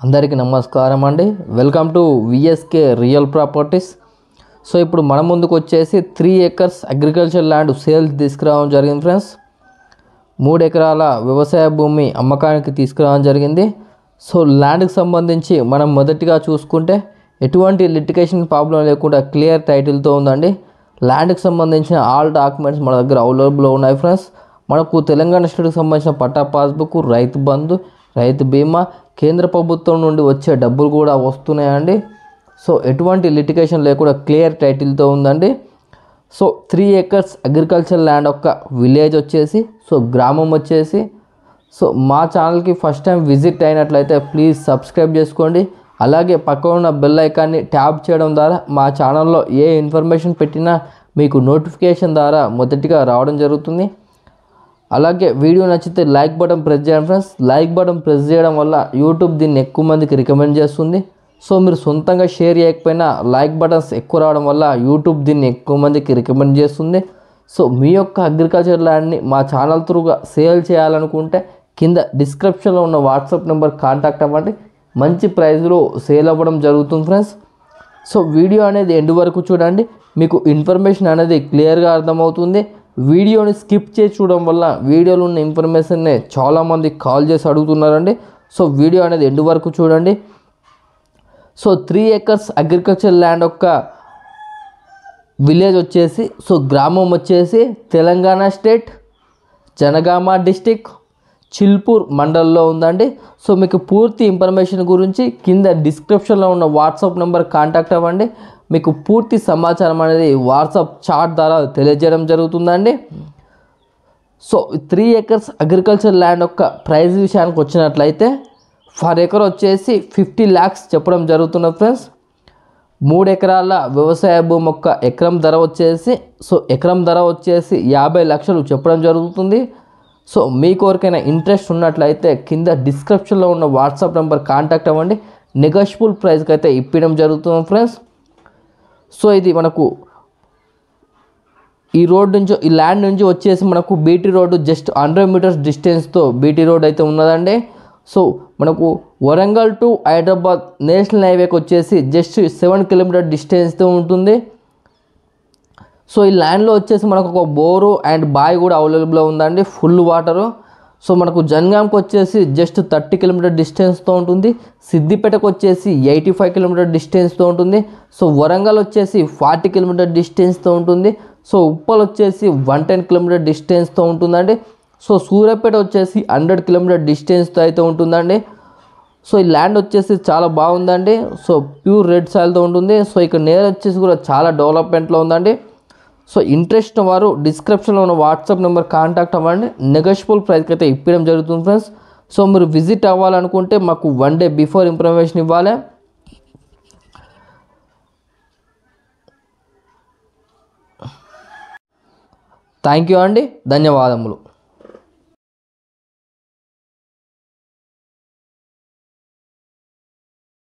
అందరికీ నమస్కారం అండి. Welcome to VSK real properties. So ఇప్పుడు మన ముందుకు వచ్చేసి 3 acres అగ్రికల్చర్ ల్యాండ్ సేల్స్ తీసుకురావడం జరిగింది ఫ్రెండ్స్. 3 ఎకరాల వ్యవసాయ భూమి అమ్మకానికి తీసుకురావడం జరిగింది. సో ల్యాండ్కి సంబంధించి మనం మొదటిగా చూసుకుంటే ఎటువంటి లిటిగేషన్ ప్రాబ్లం లేకుండా క్లియర్ టైటిల్తో ఉందండి. ల్యాండ్కి సంబంధించిన ఆల్ డాక్యుమెంట్స్ మన దగ్గర అవైలబుల్లో ఉన్నాయి ఫ్రెండ్స్. మనకు తెలంగాణ స్టేట్కి సంబంధించిన పట్టా పాస్బుక్, రైతు బంధు, రైతు బీమా, కేంద్ర ప్రభుత్వం నుండి వచ్చే డబ్బులు కూడా వస్తున్నాయండి. సో ఎటువంటి లిటిగేషన్ లేకుండా క్లియర్ టైటిల్తో ఉందండి. సో 3 acres అగ్రికల్చర్ ల్యాండ్ యొక్క విలేజ్ వచ్చేసి, సో గ్రామం వచ్చేసి, సో మా ఛానల్కి ఫస్ట్ టైం విజిట్ అయినట్లయితే ప్లీజ్ సబ్స్క్రైబ్ చేసుకోండి. అలాగే పక్కన ఉన్న బెల్ ఐకాన్ని ట్యాప్ చేయడం ద్వారా మా ఛానల్లో ఏ ఇన్ఫర్మేషన్ పెట్టినా మీకు నోటిఫికేషన్ ద్వారా మొదటిగా రావడం జరుగుతుంది. అలాగే వీడియో నచ్చితే లైక్ బటన్ ప్రెస్ చేయండి ఫ్రెండ్స్. లైక్ బటన్ ప్రెస్ చేయడం వల్ల యూట్యూబ్ దీన్ని ఎక్కువ మందికి రికమెండ్ చేస్తుంది. సో మీరు సొంతంగా షేర్ చేయకపోయినా లైక్ బటన్స్ ఎక్కువ రావడం వల్ల యూట్యూబ్ దీన్ని ఎక్కువ మందికి రికమెండ్ చేస్తుంది. సో మీ యొక్క అగ్రికల్చర్ ల్యాండ్ని మా ఛానల్ త్రూగా సేల్ చేయాలనుకుంటే కింద డిస్క్రిప్షన్లో ఉన్న వాట్సాప్ నెంబర్ కాంటాక్ట్ అవ్వండి. మంచి ప్రైస్లో సేల్ అవ్వడం జరుగుతుంది ఫ్రెండ్స్. సో వీడియో అనేది ఎండ్ వరకు చూడండి, మీకు ఇన్ఫర్మేషన్ అనేది క్లియర్గా అర్థమవుతుంది. వీడియోని స్కిప్ చేసి చూడడం వల్ల వీడియోలో ఉన్న ఇన్ఫర్మేషన్ని చాలామంది కాల్ చేసి అడుగుతున్నారండి. సో వీడియో అనేది ఎండ్ వరకు చూడండి. సో 3 acres అగ్రికల్చర్ ల్యాండ్ యొక్క విలేజ్ వచ్చేసి, సో గ్రామం వచ్చేసి తెలంగాణ స్టేట్ జనగామ డిస్టిక్ చిల్పూర్ మండల్లో ఉందండి. సో మీకు పూర్తి ఇన్ఫర్మేషన్ గురించి కింద డిస్క్రిప్షన్లో ఉన్న వాట్సాప్ నెంబర్ కాంటాక్ట్ అవ్వండి. మీకు పూర్తి సమాచారం అనేది వాట్సాప్ చాట్ ద్వారా తెలియజేయడం జరుగుతుందండి. సో 3 acres అగ్రికల్చర్ ల్యాండ్ యొక్క ప్రైస్ విషయానికి వచ్చినట్లయితే ఫర్ ఎకర్ వచ్చేసి 50 lakhs చెప్పడం జరుగుతున్నది ఫ్రెండ్స్. 3 ఎకరాల వ్యవసాయ భూమి యొక్క ఎకరం ధర వచ్చేసి, సో ఎకరం ధర వచ్చేసి 50 లక్షలు చెప్పడం జరుగుతుంది. సో మీకు ఎవరికైనా ఇంట్రెస్ట్ ఉన్నట్లయితే కింద డిస్క్రిప్షన్లో ఉన్న వాట్సాప్ నెంబర్ కాంటాక్ట్ అవ్వండి. నెగోషియబుల్ ప్రైస్కి అయితే ఇప్పడం జరుగుతుంది ఫ్రెండ్స్. సో ఇది మనకు ఈ రోడ్ నుంచి, ఈ ల్యాండ్ నుంచి వచ్చేసి మనకు బీటీ రోడ్డు జస్ట్ 100 meters డిస్టెన్స్తో బీటీ రోడ్ అయితే ఉన్నదండి. సో మనకు వరంగల్ టు హైదరాబాద్ నేషనల్ హైవేకి వచ్చేసి జస్ట్ 7 kilometers డిస్టెన్స్తో ఉంటుంది. సో ఈ ల్యాండ్లో వచ్చేసి మనకు ఒక బోరు అండ్ బాయ్ కూడా అవైలబుల్లో ఉందండి, ఫుల్ వాటరు. సో మనకు జనగాంకి వచ్చేసి జస్ట్ 30 kilometers డిస్టెన్స్తో ఉంటుంది. సిద్దిపేటకు వచ్చేసి 85 kilometers డిస్టెన్స్తో ఉంటుంది. సో వరంగల్ వచ్చేసి 40 kilometers డిస్టెన్స్తో ఉంటుంది. సో ఉప్పల్ వచ్చేసి 110 kilometers డిస్టెన్స్తో ఉంటుందండి. సో సూర్యాపేట వచ్చేసి 100 kilometers డిస్టెన్స్తో అయితే ఉంటుందండి. సో ఈ ల్యాండ్ వచ్చేసి చాలా బాగుందండి. సో ప్యూర్ రెడ్ సాయిల్తో ఉంటుంది. సో ఇక్కడ నేర్ వచ్చేసి కూడా చాలా డెవలప్మెంట్లో ఉందండి. సో ఇంట్రెస్ట్ వారు డిస్క్రిప్షన్లో ఉన్న వాట్సాప్ నెంబర్ కాంటాక్ట్ అవ్వండి. నెగోషియబుల్ ప్రైస్కి అయితే ఇప్పడం జరుగుతుంది ఫ్రెండ్స్. సో మీరు విజిట్ అవ్వాలనుకుంటే మాకు 1 day బిఫోర్ ఇన్ఫర్మేషన్ ఇవ్వాలి. థ్యాంక్ యూ అండి, ధన్యవాదములు.